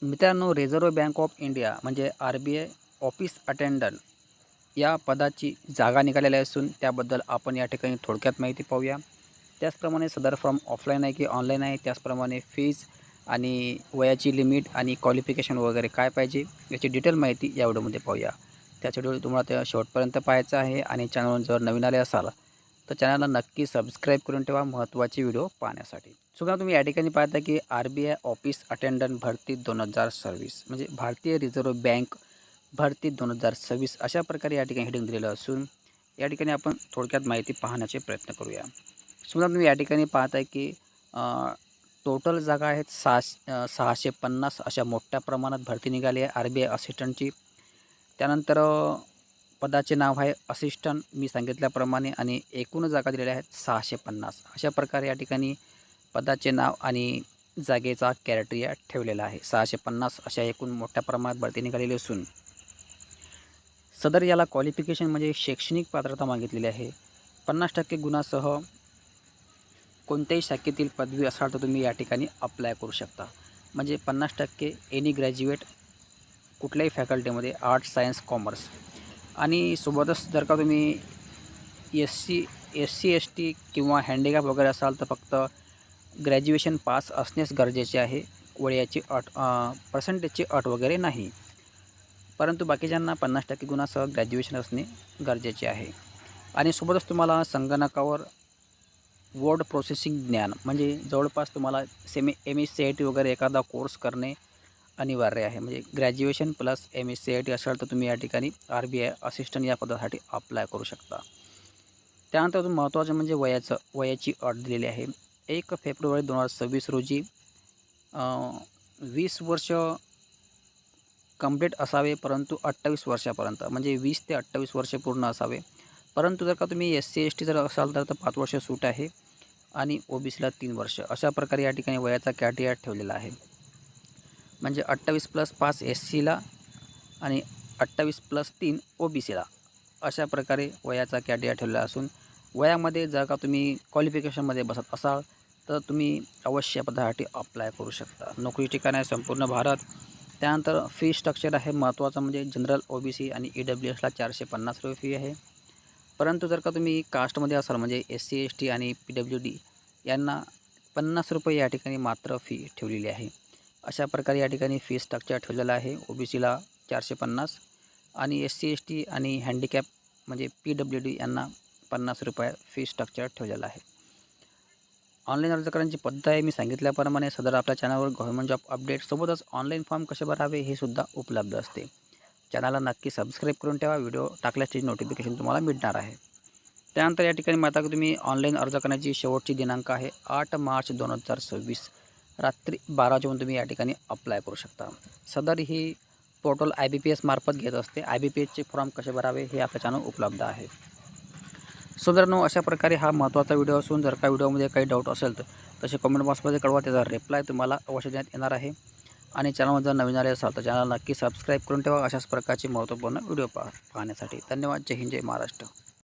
मित्रांनो, reserve bank of India म्हणजे RBI office attendant या पदाची जागा निघालेली असून त्याबद्दल आपण या ठिकाणी थोडक्यात माहिती पाहूया. त्याचप्रमाणे सदर फॉर्म ऑफलाईन आहे की ऑनलाईन आहे, त्याचप्रमाणे फीज आणि वयाची लिमिट आणि क्वालिफिकेशन वगैरे काय पाहिजे याची डिटेल माहिती या व्हिडिओमध्ये पाहूया. त्यासाठी तुम्हाला त्या शेवटपर्यंत पाहायचं आहे आणि चॅनलवर जर नवीन आले असाल तर चॅनलला नक्की सबस्क्राईब करून ठेवा महत्त्वाचे व्हिडिओ पाहण्यासाठी. सुद्धा तुम्ही या ठिकाणी पाहता की RBI ऑफिस अटेंडंट भरती 2026 म्हणजे भारतीय रिझर्व्ह बँक भरती 2026 अशा प्रकारे या ठिकाणी हेडिंग दिलेलं असून या ठिकाणी आपण थोडक्यात माहिती पाहण्याचे प्रयत्न करूया. समजा तुम्ही या ठिकाणी पाहताय की टोटल जागा आहेत 650 अशा मोठ्या प्रमाणात भरती निघाली आहे RBI असिस्टंटची. त्यानंतर पदाचे नाव आहे असिस्टंट मी सांगितल्याप्रमाणे आणि एकूण जागा दिलेल्या आहेत 650. अशा प्रकारे या ठिकाणी पदाचे नाव आणि जागेचा क्रायटेरिया ठेवलेला आहे. 650 अशा एकूण मोठ्या प्रमाणात भरती निघालेली असून सदर याला क्वालिफिकेशन म्हणजे शैक्षणिक पात्रता मागितलेली आहे. 50% गुणासह कोणत्याही शाखेतील पदवी असाल तर तुम्ही या ठिकाणी अप्लाय करू शकता. म्हणजे 50% एनी ग्रॅज्युएट कुठल्याही फॅकल्टीमध्ये आर्ट्स, सायन्स, कॉमर्स आणि सोबतच जर का तुम्ही SC ST किंवा हँडिकॅप वगैरे असाल तर फक्त ग्रॅज्युएशन पास असणेच गरजेचे आहे. वयाची अट पर्सेंटेजची अट वगैरे नाही, परंतु बाकीच्यांना 50% गुणासह ग्रॅज्युएशन असणे गरजेचे आहे. आणि सोबतच तुम्हाला संगणकावर वर्ड प्रोसेसिंग ज्ञान म्हणजे जवळपास तुम्हाला MSc वगैरे एखादा कोर्स करणे अनिवार्य आहे. म्हणजे ग्रॅज्युएशन प्लस MSc असेल तर तुम्ही या ठिकाणी RBI असिस्टंट या पदासाठी अप्लाय करू शकता. त्यानंतर अजून महत्त्वाचं म्हणजे वयाची अट दिलेली आहे. 1 फेब्रुवारी 2026 रोजी 20 वर्ष कंप्लीट असावे, परंतु 28 वर्षापर्यंत म्हणजे 20 ते 28 वर्ष पूर्ण असावे. परंतु जर का तुम्ही SC ST जर असाल तर 5 वर्ष सूट आहे आणि OBCला 3 वर्ष. अशा प्रकारे या ठिकाणी वयाचा क्रायटेरिया ठेवलेला आहे. म्हणजे 28+5 SCला आणि 28+3 OBCला अशा प्रकारे वयाचा क्रायटेरिया ठेवलेला असून वयामध्ये जर का तुम्ही क्वालिफिकेशनमध्ये बसत असाल तर तुम्ही अवश्य पदासाठी अप्लाय करू शकता. नोकरी ठिकाण आहे संपूर्ण भारत. त्यानंतर फी स्ट्रक्चर आहे महत्त्वाचं म्हणजे जनरल, OBC आणि EWSला 450 रुपये फी आहे. परंतु जर का तुम्ही कास्टमध्ये असाल म्हणजे SC ST आणि PWD यांना 50 रुपये या ठिकाणी मात्र फी ठेवलेली आहे. अशा प्रकारे या ठिकाणी फी स्ट्रक्चर ठेवलेलं आहे. OBCला 450 आणि SC ST आणि हँडिकॅप म्हणजे PWD यांना 50 रुपये फी स्ट्रक्चर ठेवलेलं आहे. ऑनलाईन अर्ज करण्याची पद्धत आहे मी सांगितल्याप्रमाणे. सदर आपल्या चॅनलवर गव्हर्नमेंट जॉब अपडेट सोबतच ऑनलाईन फॉर्म कसे भरावे हे सुद्धा उपलब्ध असते. चॅनलला नक्की सबस्क्राईब करून ठेवा. व्हिडिओ टाकल्याचे नोटिफिकेशन तुम्हाला मिळणार आहे. त्यानंतर या ठिकाणी माता तुम्ही ऑनलाईन अर्ज करण्याची शेवटची दिनांक आहे 8 मार्च 2026 रात्री 12 वाजेपर्यंत तुम्ही या ठिकाणी अप्लाय करू शकता. सदर ही पोर्टल IBPS मार्फत घेत असते. IBPSचे फॉर्म कसे भरावे हे आपल्या चॅनल उपलब्ध आहे. मित्रांनो, अशा प्रकारे हा महत्त्वाचा व्हिडिओ असून जर का व्हिडिओमध्ये काही डाऊट असेल तर तसे कमेंट बॉक्समध्ये कळवा. त्याचा रिप्लाय तुम्हाला अवश्य देण्यात येणार आहे. आणि चॅनलवर जर नवीन आले असाल तर चॅनल नक्की सबस्क्राईब करून ठेवा अशाच प्रकारचे महत्त्वपूर्ण व्हिडिओ पाहण्यासाठी. धन्यवाद. जय हिंद, जय महाराष्ट्र.